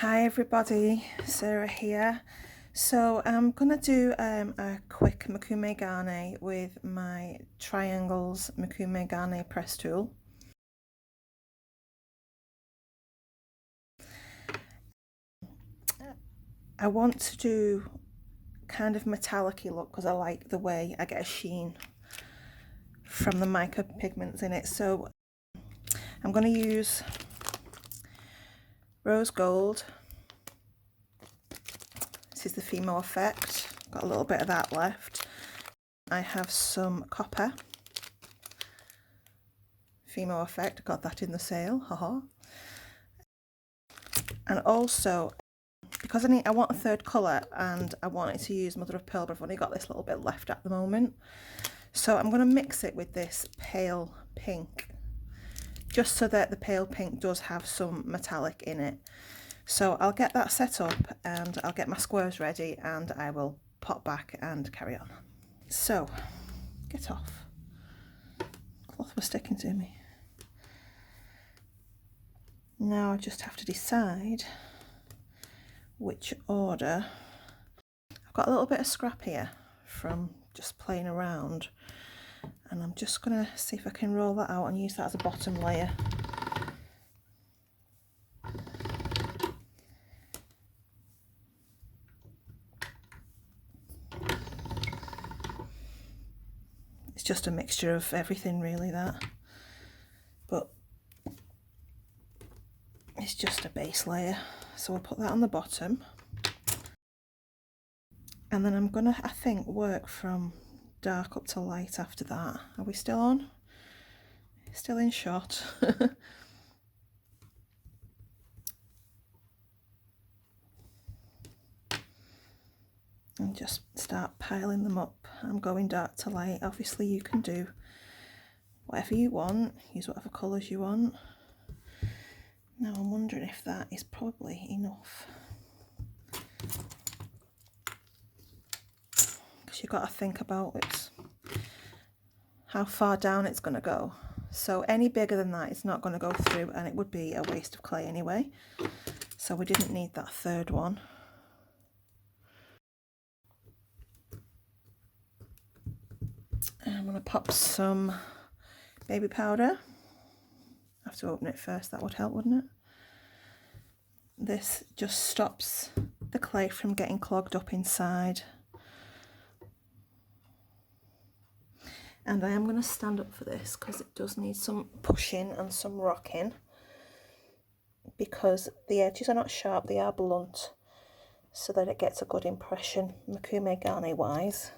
Hi everybody, Sarah here. So I'm gonna do a quick Mokume Gane with my Triangles Mokume Gane press tool. I want to do kind of metallic-y look because I like the way I get a sheen from the mica pigments in it. So I'm going to use rose gold. This is the Fimo effect. Got a little bit of that left. I have some copper. Fimo effect, got that in the sale, haha. And also, because I want a third colour and I wanted to use mother of pearl, but I've only got this little bit left at the moment. So I'm going to mix it with this pale pink, just so that the pale pink does have some metallic in it. So I'll get that set up and I'll get my squares ready and I will pop back and carry on. So, get off. Cloth was sticking to me. Now I just have to decide which order. I've got a little bit of scrap here from just playing around, and I'm just going to see if I can roll that out and use that as a bottom layer. It's just a mixture of everything really, that, but it's just a base layer, so I'll put that on the bottom. And then I'm gonna, I think, work from dark up to light after that. Are we still on? Still in shot. And just start piling them up. I'm going dark to light. Obviously you can do whatever you want, use whatever colours you want. Now I'm wondering if that is probably enough. Because you've got to think about it, how far down it's going to go. So any bigger than that it's not going to go through, and it would be a waste of clay anyway. So we didn't need that third one. I'm going to pop some baby powder. I have to open it first, that would help, wouldn't it? This just stops the clay from getting clogged up inside. And I am going to stand up for this because it does need some pushing and some rocking, because the edges are not sharp, they are blunt, so that it gets a good impression Mokume Gane wise.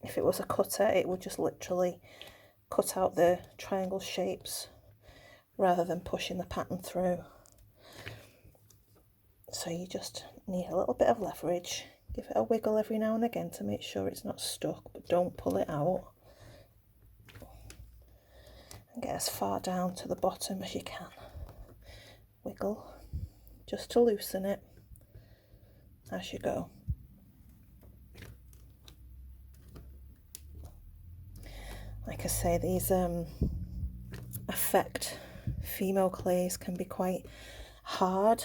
If it was a cutter, it would just literally cut out the triangle shapes rather than pushing the pattern through. So you just need a little bit of leverage. Give it a wiggle every now and again to make sure it's not stuck, but don't pull it out. And get as far down to the bottom as you can. Wiggle, just to loosen it as you go. Like I say, these effect Fimo clays can be quite hard,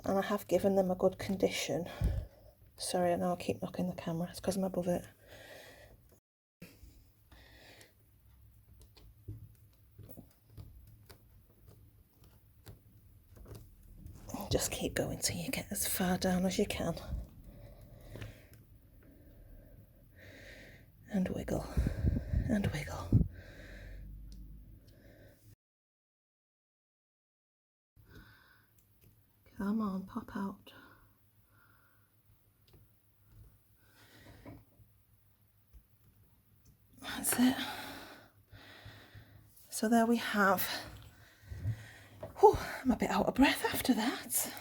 and I have given them a good condition. Sorry, I know I keep knocking the camera, it's because I'm above it. Just keep going till you get as far down as you can. And wiggle, and wiggle. Come on, pop out. That's it. So there we have. Whew, I'm a bit out of breath after that.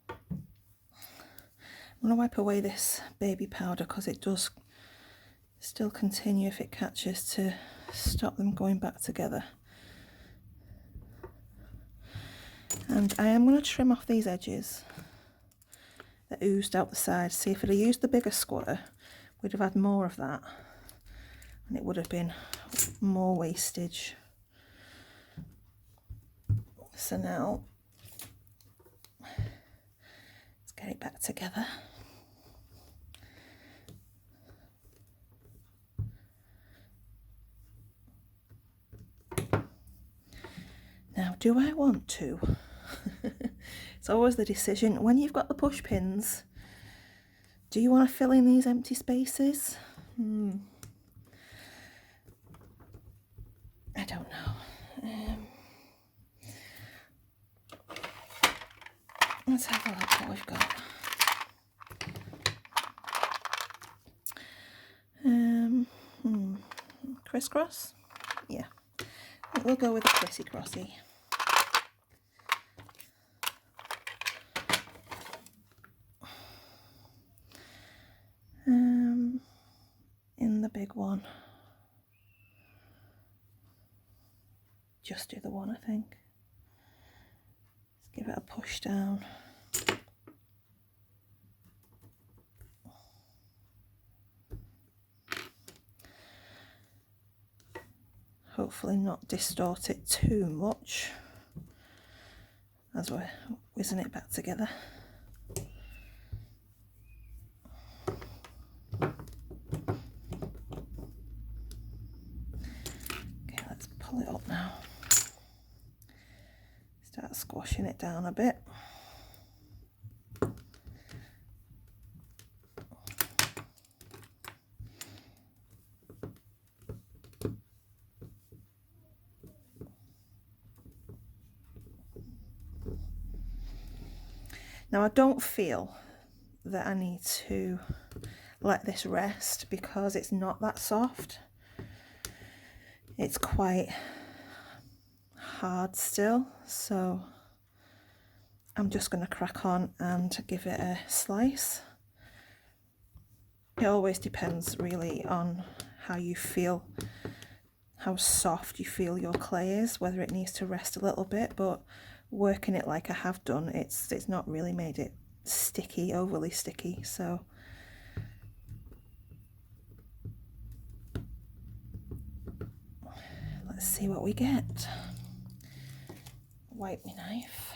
I'm going to wipe away this baby powder because it does still continue, if it catches, to stop them going back together. And I am going to trim off these edges that oozed out the side. See, if I'd have used the bigger square, we'd have had more of that, and it would have been more wastage. So now let's get it back together. Now, do I want to? It's always the decision. When you've got the push pins, do you want to fill in these empty spaces? I don't know. Let's have a look what we've got. Crisscross? Yeah. We'll go with a crissy-crossy. In the big one. Just do the one, I think. Let's give it a push down. Hopefully not distort it too much as we're whizzing it back together. Okay, let's pull it up now. Start squashing it down a bit. Now I don't feel that I need to let this rest because it's not that soft. It's quite hard still, so I'm just going to crack on and give it a slice. It always depends really on how you feel, how soft you feel your clay is, whether it needs to rest a little bit, but working it like I have done, it's not really made it sticky, overly sticky, so let's see what we get. Wipe my knife.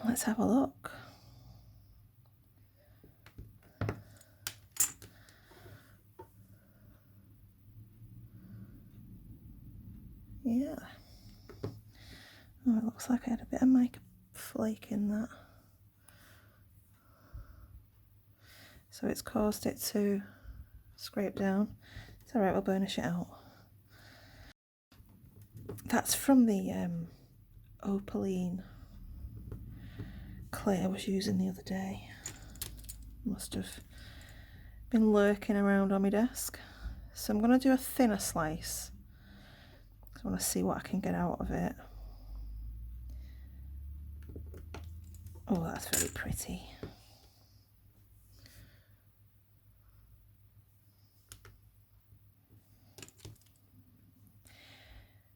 Let's have a look. Yeah. Oh, it looks like I had a bit of mica flake in that. So it's caused it to scrape down. It's alright, we'll burnish it out. That's from the opaline clay I was using the other day. Must have been lurking around on my desk. So I'm going to do a thinner slice. I want to see what I can get out of it. Oh, that's very pretty.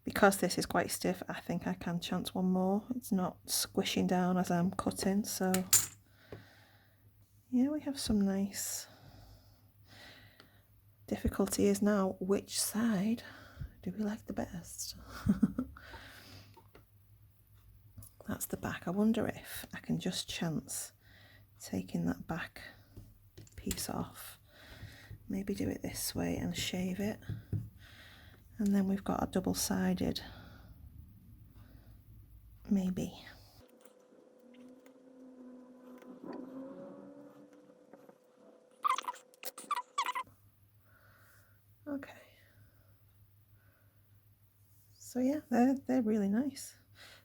Because this is quite stiff, I think I can chance one more. It's not squishing down as I'm cutting, so yeah, we have some nice. Difficulty is now, which side do we like the best? That's the back. I wonder if I can just chance taking that back piece off. Maybe do it this way and shave it. And then we've got a double-sided, maybe. Okay. So yeah, they're really nice.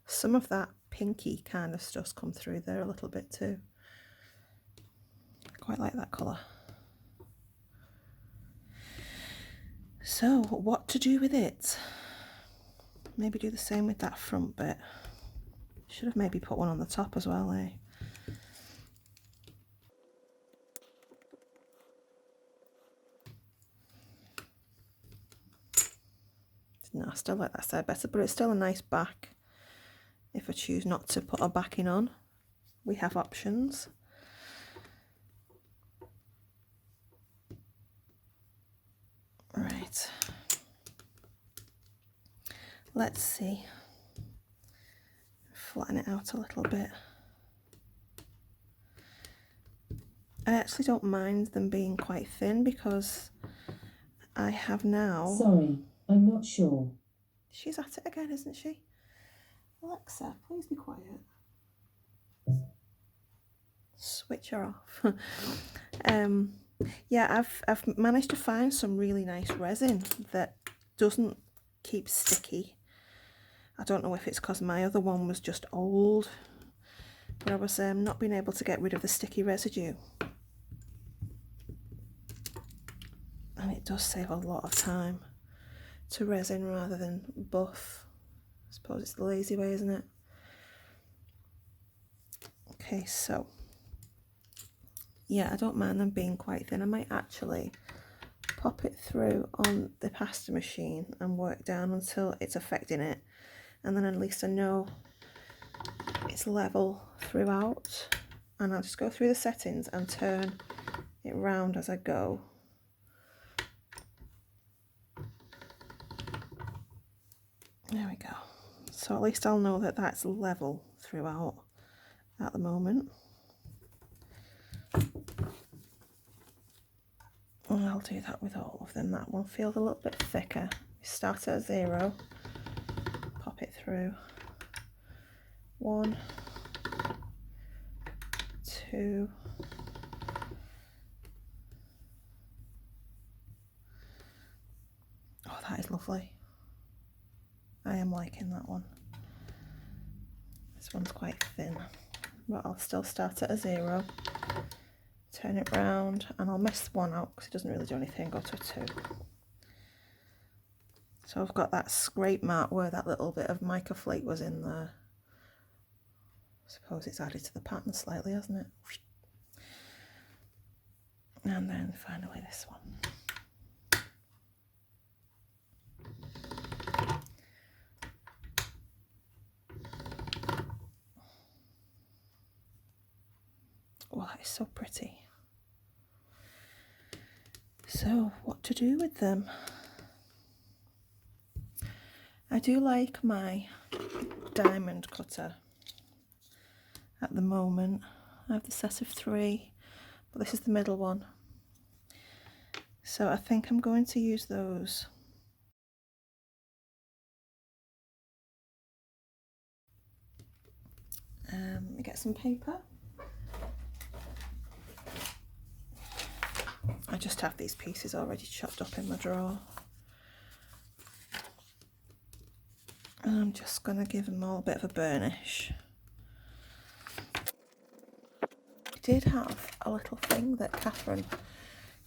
Some of that pinky kind of stuff's come through there a little bit too. I quite like that colour. So what to do with it? Maybe do the same with that front bit. Should have maybe put one on the top as well, eh? No, I still like that side better, but it's still a nice back. If I choose not to put a backing on, we have options. Right. Let's see. Flatten it out a little bit. I actually don't mind them being quite thin because I have now... Sorry, I'm not sure. She's at it again, isn't she? Alexa, please be quiet. Switch her off. Yeah, I've managed to find some really nice resin that doesn't keep sticky. I don't know if it's because my other one was just old, but I was not being able to get rid of the sticky residue. And it does save a lot of time to resin rather than buff. I suppose it's the lazy way, isn't it? Okay, so yeah, I don't mind them being quite thin. I might actually pop it through on the pasta machine and work down until it's affecting it, and then at least I know it's level throughout. And I'll just go through the settings and turn it round as I go. There we go. So at least I'll know that that's level throughout at the moment. And I'll do that with all of them. That one feels a little bit thicker. Start at 0, pop it through. 1, 2, oh, that is lovely. I am liking that one. This one's quite thin, but I'll still start at 0, turn it round, and I'll miss one out because it doesn't really do anything. Go to a 2. So I've got that scrape mark where that little bit of mica flake was in there. I suppose it's added to the pattern slightly, hasn't it? And then finally this one. Oh, that is so pretty. So, what to do with them? I do like my diamond cutter at the moment. I have the set of 3, but this is the middle one. So I think I'm going to use those. Let me get some paper. I just have these pieces already chopped up in my drawer. And I'm just going to give them all a bit of a burnish. I did have a little thing that Catherine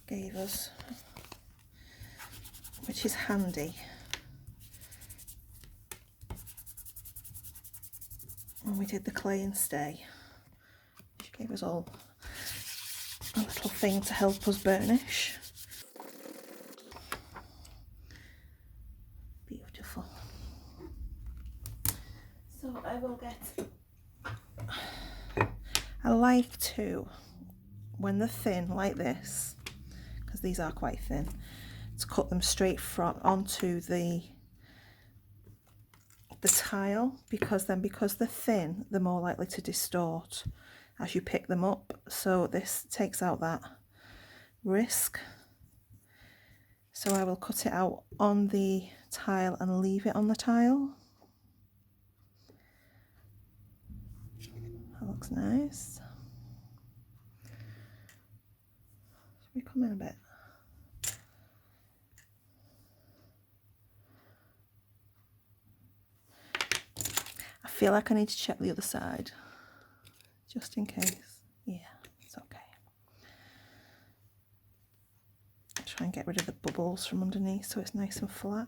gave us, which is handy. When we did the clay and stay, she gave us all a little thing to help us burnish. Beautiful. So I will get, I like to, when they're thin like this, because these are quite thin, to cut them straight from onto the tile, because they're thin, they're more likely to distort as you pick them up. So this takes out that risk. So I will cut it out on the tile and leave it on the tile. That looks nice. Should we come in a bit? I feel like I need to check the other side, just in case. Yeah, it's okay. Try and get rid of the bubbles from underneath so it's nice and flat.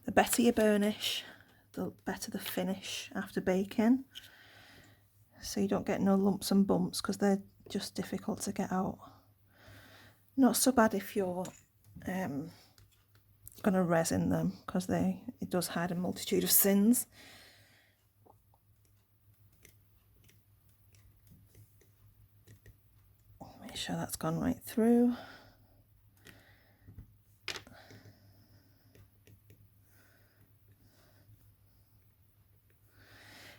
The better you burnish, the better the finish after baking. So you don't get no lumps and bumps, because they're just difficult to get out. Not so bad if you're going to resin them, because it does hide a multitude of sins. Make sure that's gone right through.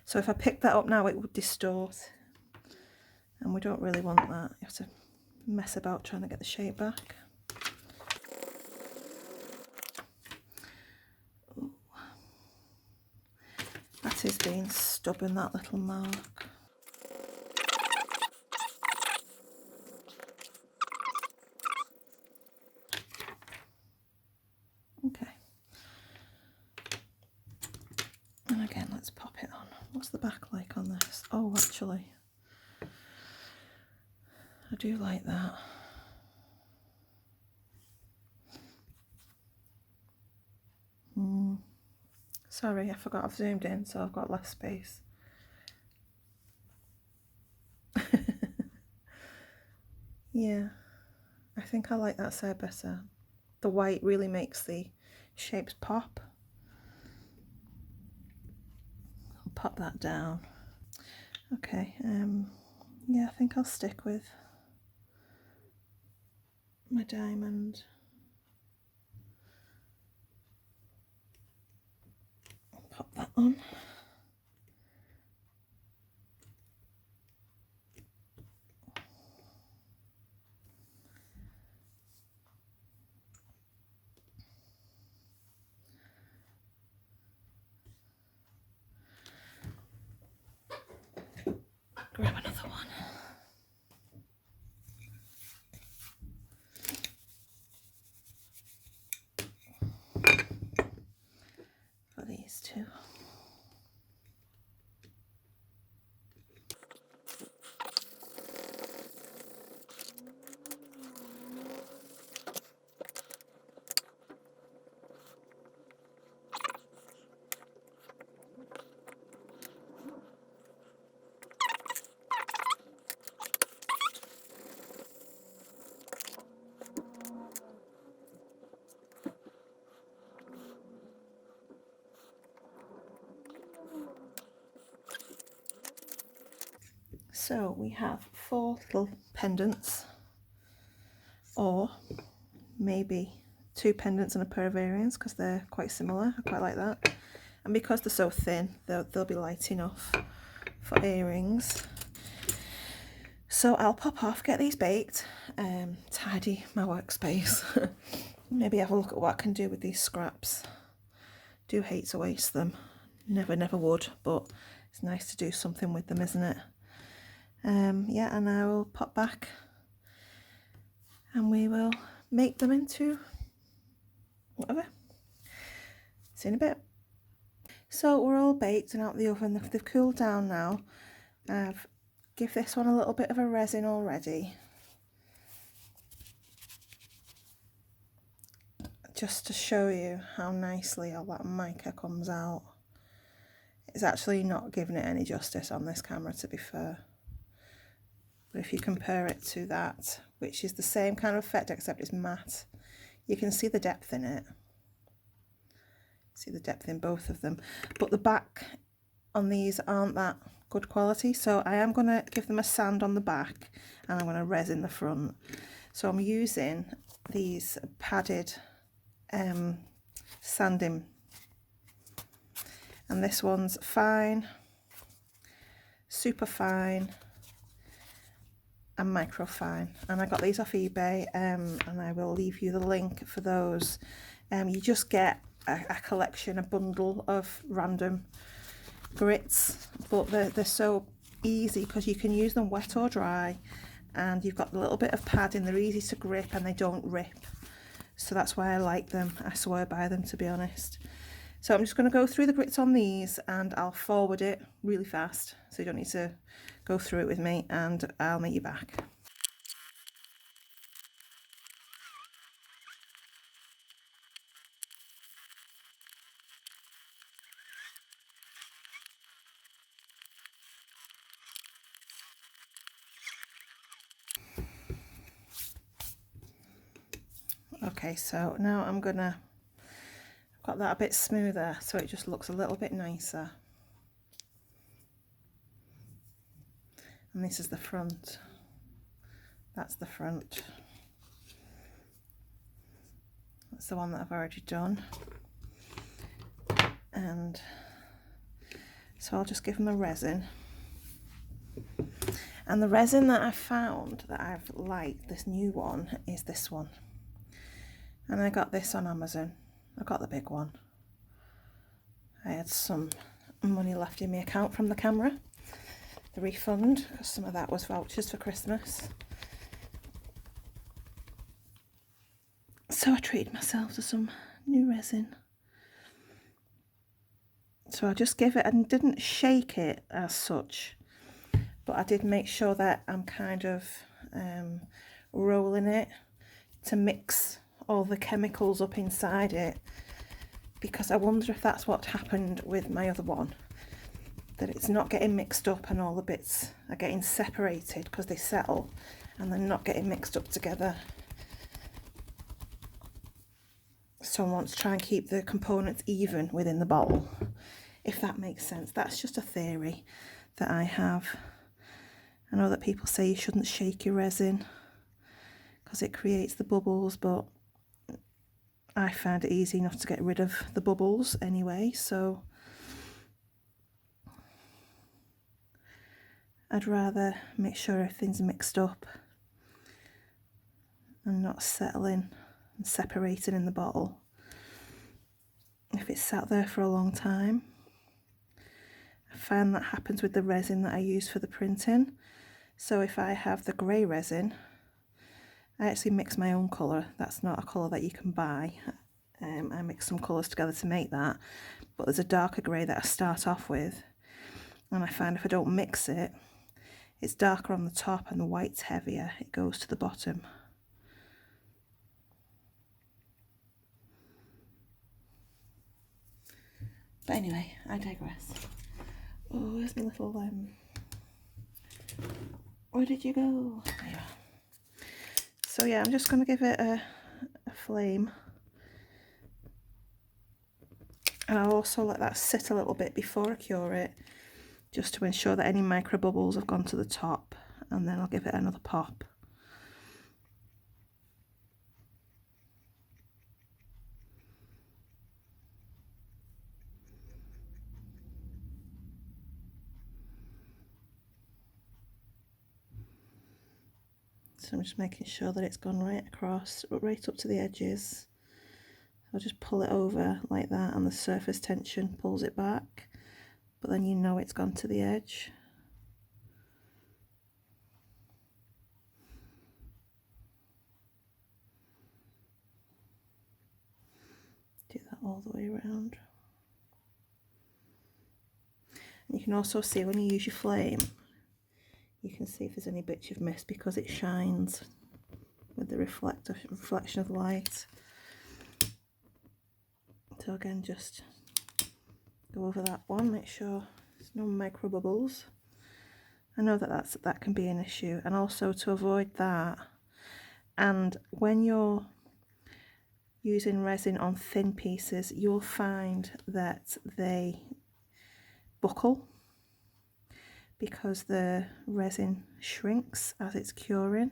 So if I pick that up now, it would distort, and we don't really want that. You have to mess about trying to get the shape back. Ooh. That is being stubborn, that little mark. Okay. And again, let's pop it on. What's the back like on this? Oh, actually, I do like that. Sorry, I forgot I've zoomed in, so I've got less space. Yeah, I think I like that side better. The white really makes the shapes pop. I'll pop that down. Okay, yeah, I think I'll stick with my diamond. I'll pop that on. Grab another one. For these two. So we have 4 little pendants, or maybe 2 pendants and a pair of earrings, because they're quite similar. I quite like that. And because they're so thin, they'll be light enough for earrings. So I'll pop off, get these baked, tidy my workspace. Maybe have a look at what I can do with these scraps. Do hate to waste them. Never would, but it's nice to do something with them, isn't it? Yeah, and I will pop back and we will make them into whatever. See you in a bit. So we're all baked and out of the oven. They've cooled down now. I've give this one a little bit of a resin already, just to show you how nicely all that mica comes out. It's actually not giving it any justice on this camera, to be fair. But if you compare it to that, which is the same kind of effect except it's matte, you can see the depth in it. See the depth in both of them. But the back on these aren't that good quality, so I am going to give them a sand on the back and I'm going to resin the front. So I'm using these padded sanding, and this one's fine, super fine and micro fine, and I got these off eBay, and I will leave you the link for those. You just get a collection, a bundle of random grits, but they're so easy because you can use them wet or dry, and you've got a little bit of padding. They're easy to grip and they don't rip, so that's why I like them. I swear by them, to be honest. So I'm just going to go through the grits on these and I'll forward it really fast so you don't need to go through it with me, and I'll meet you back. Okay, so now I've got that a bit smoother so it just looks a little bit nicer. And this is the front That's the front. That's the one that I've already done. And so I'll just give them a resin. And the resin that I found that I've liked, this new one, is this one. And I got this on Amazon. I got the big one. I had some money left in my account from the camera, the refund, because some of that was vouchers for Christmas. So I treated myself to some new resin. So I just gave it, and didn't shake it as such, but I did make sure that I'm kind of rolling it to mix all the chemicals up inside it, because I wonder if that's what happened with my other one, that it's not getting mixed up and all the bits are getting separated because they settle and they're not getting mixed up together. So I want to try and keep the components even within the bottle, if that makes sense. That's just a theory that I have. I know that people say you shouldn't shake your resin because it creates the bubbles, but I find it easy enough to get rid of the bubbles anyway, so I'd rather make sure everything's mixed up and not settling and separating in the bottle if it's sat there for a long time. I find that happens with the resin that I use for the printing. So if I have the grey resin, I actually mix my own colour. That's not a colour that you can buy. I mix some colours together to make that, but there's a darker grey that I start off with, and I find if I don't mix it, it's darker on the top and the white's heavier. It goes to the bottom. But anyway, I digress. Oh, where's my little where did you go? There you are. So yeah, I'm just going to give it a flame, and I'll also let that sit a little bit before I cure it, just to ensure that any micro bubbles have gone to the top, and then I'll give it another pop. So I'm just making sure that it's gone right across, right up to the edges. I'll just pull it over like that, and the surface tension pulls it back, but then you know it's gone to the edge. Do that all the way around. And you can also see when you use your flame, you can see if there's any bits you've missed because it shines with the reflection of light. So again, just go over that one, make sure there's no micro bubbles. I know that can be an issue, and also to avoid that, and when you're using resin on thin pieces, you'll find that they buckle because the resin shrinks as it's curing.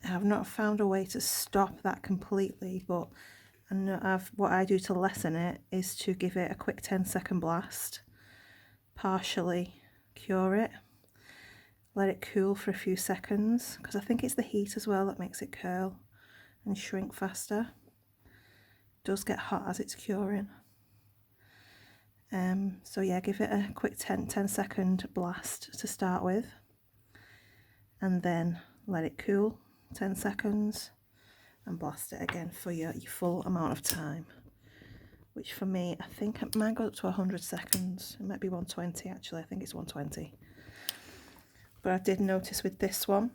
I've not found a way to stop that completely, but what I do to lessen it is to give it a quick 10-second blast, partially cure it, let it cool for a few seconds, because I think it's the heat as well that makes it curl and shrink faster. It does get hot as it's curing. So yeah, give it a quick 10-second blast to start with, and then let it cool 10 seconds and blast it again for your full amount of time, which for me, I think it might go up to 100 seconds. It might be 120 actually. I think it's 120. But I did notice with this one,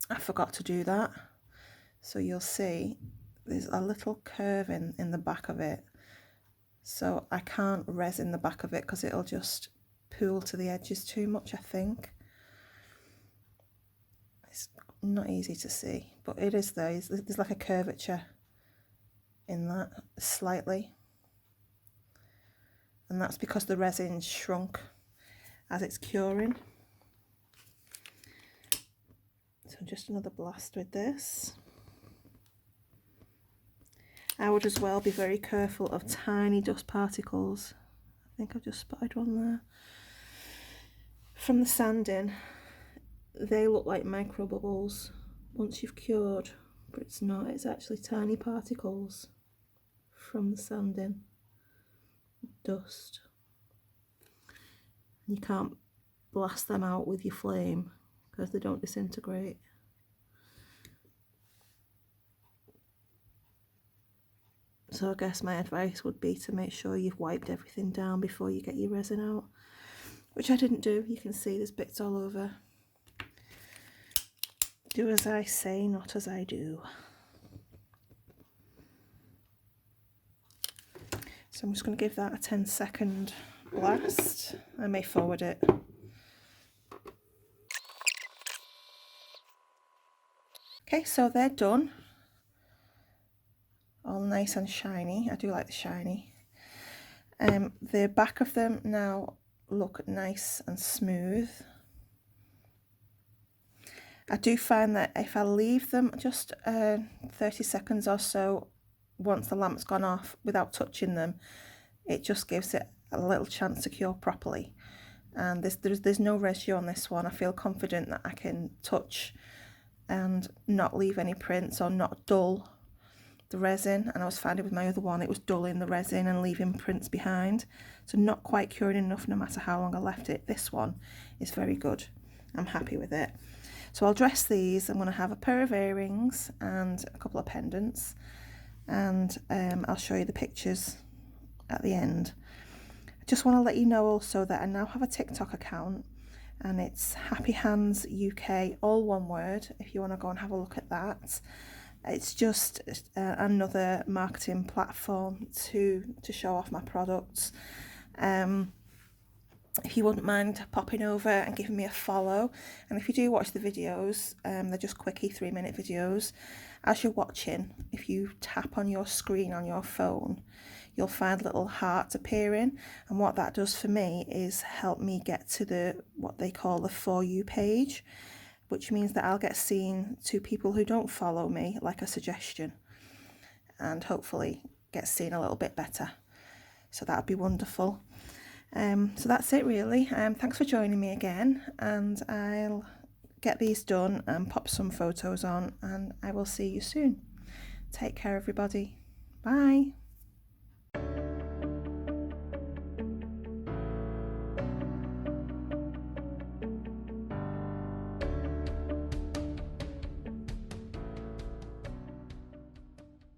I forgot to do that. So you'll see there's a little curve in the back of it. So I can't resin the back of it because it'll just pool to the edges too much, I think. It's not easy to see, but it is there. There's like a curvature in that, slightly. And that's because the resin shrunk as it's curing. So just another blast with this. I would as well be very careful of tiny dust particles. I think I've just spotted one there. From the sanding, they look like micro bubbles once you've cured, but it's not, it's actually tiny particles from the sanding, dust. You can't blast them out with your flame because they don't disintegrate. So I guess my advice would be to make sure you've wiped everything down before you get your resin out, which I didn't do. You can see there's bits all over. Do as I say, not as I do. So I'm just going to give that a 10-second blast. I may forward it. Okay, so they're done. All nice and shiny. I do like the shiny. The back of them now look nice and smooth. I do find that if I leave them just 30 seconds or so once the lamp's gone off without touching them, it just gives it a little chance to cure properly. And there's no residue on this one. I feel confident that I can touch and not leave any prints or not dull the resin. And I was finding with my other one, it was dulling the resin and leaving prints behind. So not quite curing enough no matter how long I left it. This one is very good. I'm happy with it. So I'll dress these. I'm going to have a pair of earrings and a couple of pendants. And I'll show you the pictures at the end. I just want to let you know also that I now have a TikTok account, and it's HappyHands-uk, all one word, if you want to go and have a look at that. It's just another marketing platform to show off my products. If you wouldn't mind popping over and giving me a follow, and if you do watch the videos, they're just quickie 3-minute videos. As you're watching, if you tap on your screen on your phone, you'll find little hearts appearing, and what that does for me is help me get to what they call the For You page, which means that I'll get seen to people who don't follow me, like a suggestion, and hopefully get seen a little bit better. So that'd be wonderful. So that's it really. Thanks for joining me again, and I'll get these done and pop some photos on, and I will see you soon. Take care everybody. Bye.